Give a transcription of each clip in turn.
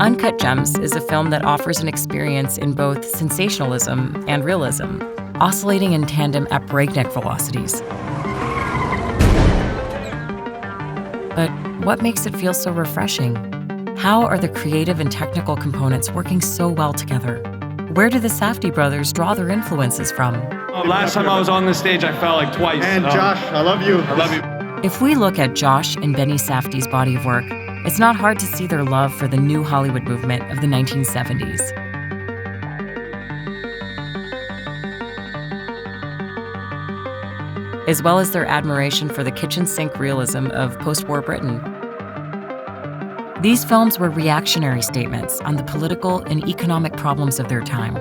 Uncut Gems is a film that offers an experience in both sensationalism and realism, oscillating in tandem at breakneck velocities. But what makes it feel so refreshing? How are the creative and technical components working so well together? Where do the Safdie Brothers draw their influences from? Last time I was on this stage, I fell like twice. And Josh, I love you. I love you. If we look at Josh and Benny Safdie's body of work, it's not hard to see their love for the new Hollywood movement of the 1970s. As well as their admiration for the kitchen sink realism of post-war Britain. These films were reactionary statements on the political and economic problems of their time.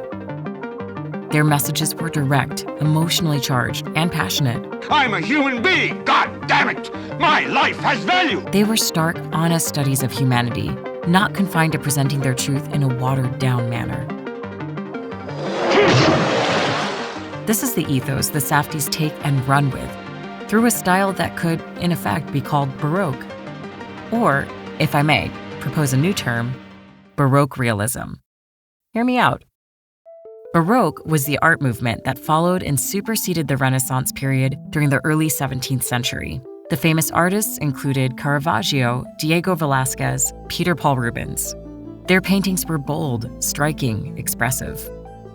Their messages were direct, emotionally charged, and passionate. I'm a human being, God damn it! My life has value! They were stark, honest studies of humanity, not confined to presenting their truth in a watered-down manner. This is the ethos the Safdies take and run with, through a style that could, in effect, be called Baroque. Or, if I may, propose a new term, Baroque realism. Hear me out. Baroque was the art movement that followed and superseded the Renaissance period during the early 17th century. The famous artists included Caravaggio, Diego Velázquez, Peter Paul Rubens. Their paintings were bold, striking, expressive.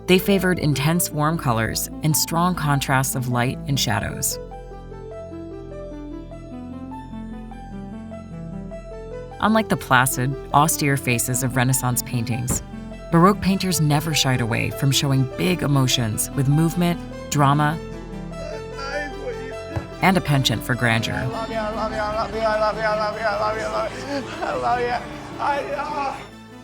They favored intense warm colors and strong contrasts of light and shadows. Unlike the placid, austere faces of Renaissance paintings, Baroque painters never shied away from showing big emotions with movement, drama, and a penchant for grandeur.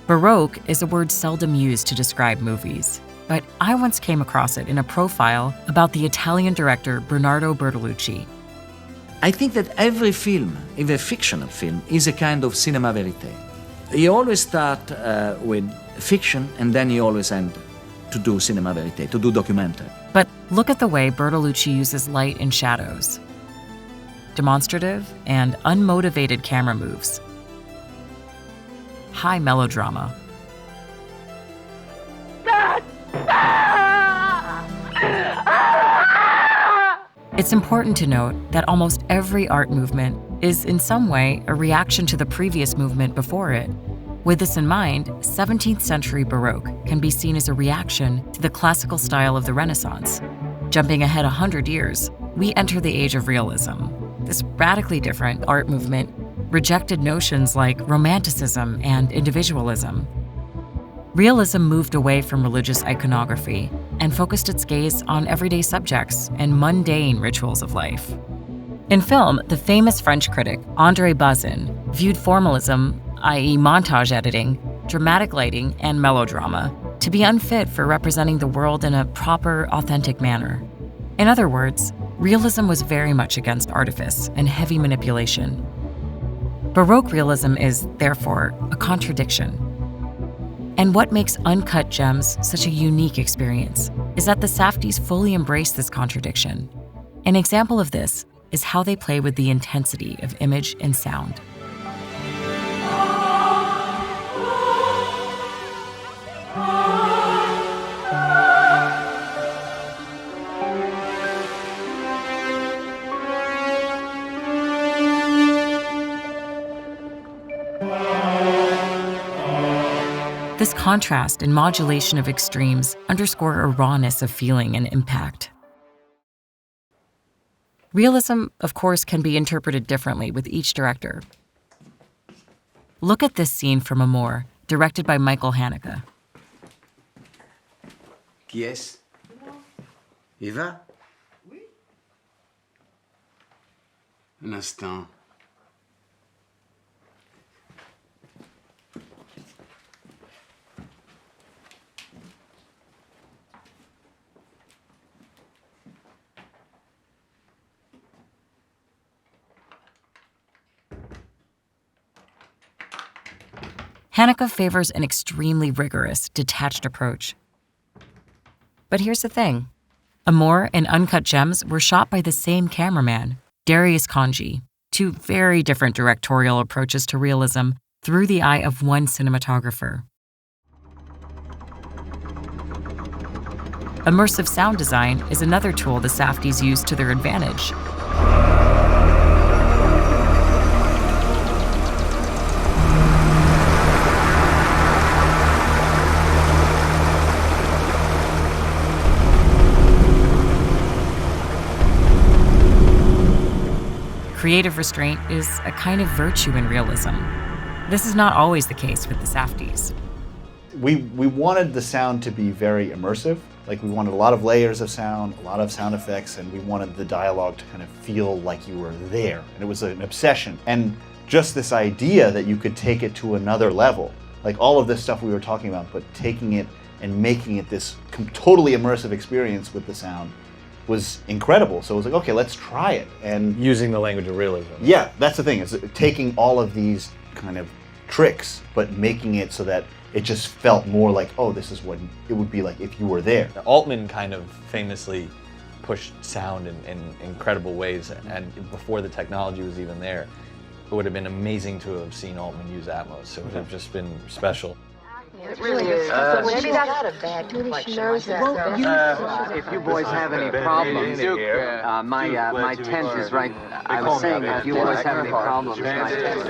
Baroque is a word seldom used to describe movies, but I once came across it in a profile about the Italian director Bernardo Bertolucci. I think that every film, even a fictional film, is a kind of cinema verite. You always start with fiction, and then you always end to do cinema verite, to do documentary. But look at the way Bertolucci uses light and shadows. Demonstrative and unmotivated camera moves. High melodrama. It's important to note that almost every art movement is in some way a reaction to the previous movement before it. With this in mind, 17th century Baroque can be seen as a reaction to the classical style of the Renaissance. Jumping ahead 100 years, we enter the age of realism. This radically different art movement rejected notions like romanticism and individualism. Realism moved away from religious iconography and focused its gaze on everyday subjects and mundane rituals of life. In film, the famous French critic André Bazin viewed formalism, i.e. montage editing, dramatic lighting, and melodrama, to be unfit for representing the world in a proper, authentic manner. In other words, realism was very much against artifice and heavy manipulation. Baroque realism is, therefore, a contradiction. And what makes Uncut Gems such a unique experience is that the Safdies fully embrace this contradiction. An example of this is how they play with the intensity of image and sound. This contrast and modulation of extremes underscore a rawness of feeling and impact. Realism, of course, can be interpreted differently with each director. Look at this scene from Amour, directed by Michael Haneke. Qui est-ce? Eva? Oui. Un instant. Haneke favors an extremely rigorous, detached approach. But here's the thing. Amour and Uncut Gems were shot by the same cameraman, Darius Khondji. Two very different directorial approaches to realism, through the eye of one cinematographer. Immersive sound design is another tool the Safdies use to their advantage. Creative restraint is a kind of virtue in realism. This is not always the case with the Safdies. We wanted the sound to be very immersive. Like, we wanted a lot of layers of sound, a lot of sound effects, and we wanted the dialogue to kind of feel like you were there. And it was an obsession. And just this idea that you could take it to another level, like all of this stuff we were talking about, but taking it and making it this totally immersive experience with the sound was incredible. So it was like, okay, let's try it. And using the language of realism. Yeah, that's the thing, is taking all of these kind of tricks, but making it so that it just felt more like, oh, this is what it would be like if you were there. Altman kind of famously pushed sound in incredible ways, and before the technology was even there, it would have been amazing to have seen Altman use Atmos. It would have just been special. It really is. Maybe that's not a bad complexion. If you boys have any problems, my tent is right. I was saying, if you boys have any problems, my tent.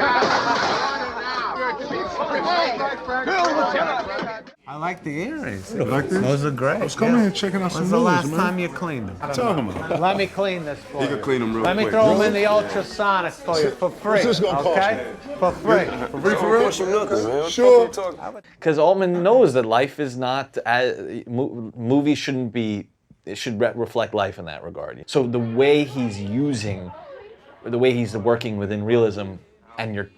I like the earrings. Those are great. I was coming here checking out some movies, When's the last man? time you cleaned them? Talking about. Let me clean this for you. You can clean them real Let me quick. throw them in the ultrasonic for you for free. What's this gonna cost okay? For free. For free, for real? Sure. Because Altman knows that life is not, movies shouldn't be, it should reflect life in that regard. So the way he's working within realism, and you're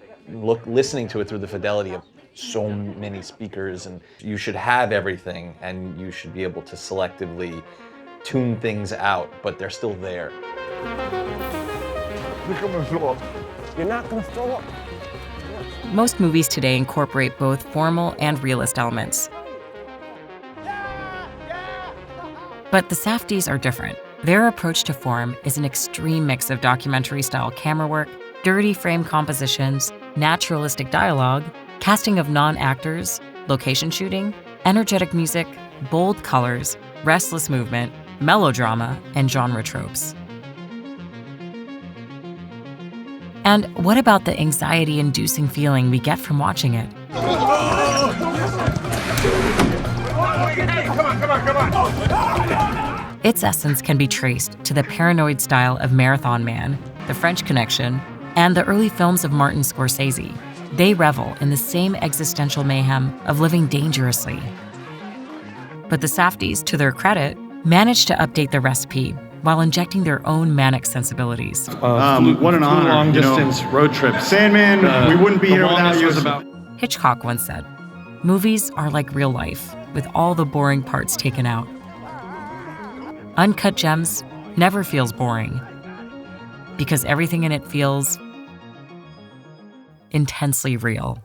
listening to it through the fidelity of so many speakers, and you should have everything, and you should be able to selectively tune things out, but they're still there. You're not gonna throw up. Most movies today incorporate both formal and realist elements. But the Safdies are different. Their approach to form is an extreme mix of documentary-style camera work, dirty frame compositions, naturalistic dialogue, casting of non-actors, location shooting, energetic music, bold colors, restless movement, melodrama, and genre tropes. And what about the anxiety-inducing feeling we get from watching it? Its essence can be traced to the paranoid style of Marathon Man, The French Connection, and the early films of Martin Scorsese. They revel in the same existential mayhem of living dangerously. But the Safdies, to their credit, managed to update the recipe while injecting their own manic sensibilities. What an honor. Long distance road trip. Sandman, we wouldn't be here without you. Hitchcock once said, "Movies are like real life, with all the boring parts taken out." Uncut Gems never feels boring, because everything in it feels intensely real.